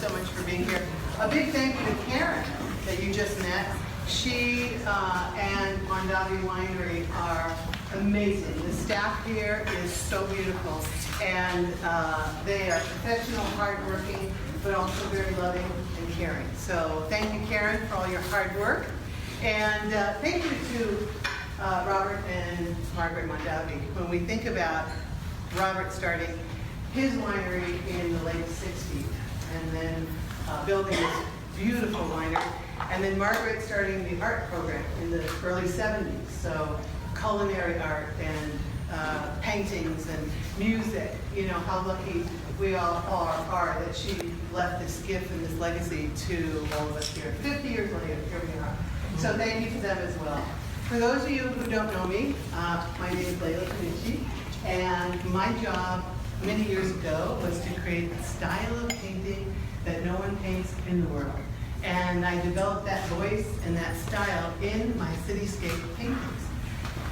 so much for being here. A big thank you to Karen that you just met. She and Mondavi Winery are amazing. The staff here is so beautiful, and they are professional, hardworking, but also very loving and caring. So thank you, Karen, for all your hard work. And thank you to Robert and Margaret Mondavi. When we think about Robert starting his winery in the late 60s and then building this beautiful winery, and then Margaret starting the art program in the early 70s. So culinary art and paintings and music. You know, how lucky we all are that she left this gift and this legacy to all of us here. 50 years later, here we are. So thank you to them as well. For those of you who don't know me, my name is Leila Kanichi, and my job many years ago was to create a style of painting that no one paints in the world. And I developed that voice and that style in my cityscape paintings.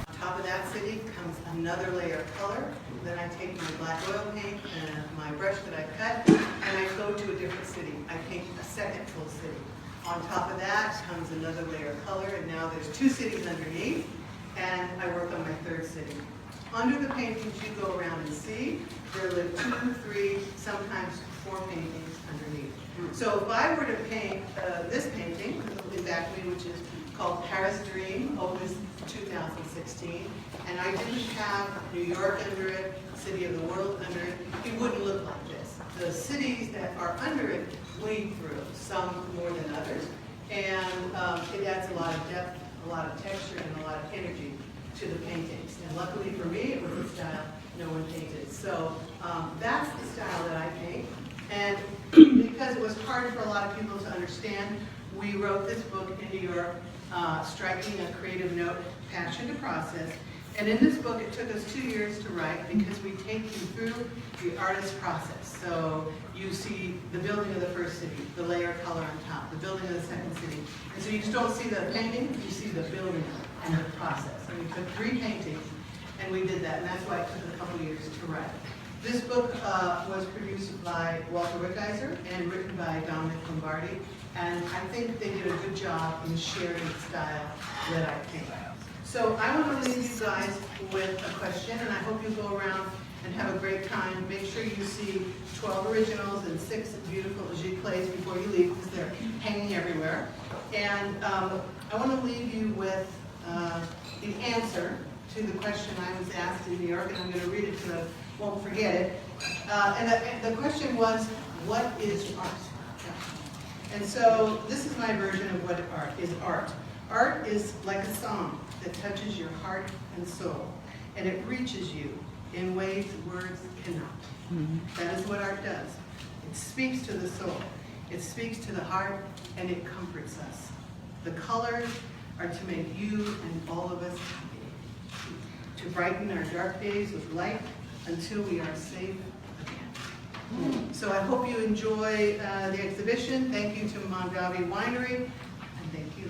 On top of that city comes another layer of color. Then I take my black oil paint and my brush that I cut, and I go to a different city. I paint a second full city. On top of that comes another layer of color, and now there's 2 cities underneath, and I work on my 3rd city. Under the paintings you go around and see, there live 2, 3, sometimes 4 paintings underneath. So if I were to paint this painting, back to me, which is called Paris Dream, Opus 2016, and I didn't have New York under it, City of the World under it, it wouldn't look like this. The cities that are under it bleed through, some more than others, and it adds a lot of depth, a lot of texture, and a lot of energy to the paintings. And luckily for me, it was a style no one painted. So that's the style that I paint. And because it was hard for a lot of people to understand, we wrote this book in New York, Striking a Creative Note, Passion to Process. And in this book, it took us 2 years to write because we take you through the artist process. So you see the building of the first city, the layer of color on top, the building of the second city. And so you just don't see the painting, you see the building and the process. And we took 3 paintings and we did that, and that's why it took a couple years to write. This book was produced by Walter Rickizer and written by Dominic Lombardi, and I think they did a good job in sharing the style that I paint. So I want to leave you guys with a question, and I hope you go around and have a great time. Make sure you see 12 originals and 6 beautiful giclées before you leave, because they're hanging everywhere. And I want to leave you with the answer to the question I was asked in New York, and I'm going to read it so I won't forget it. And the question was, what is art? And so this is my version of what art is. Art is like a song that touches your heart and soul, and it reaches you in ways words cannot. That is what art does. It speaks to the soul, it speaks to the heart, and it comforts us. The colors are to make you and all of us happy, to brighten our dark days with light until we are safe again. So I hope you enjoy the exhibition. Thank you to Mondavi Winery, and thank you.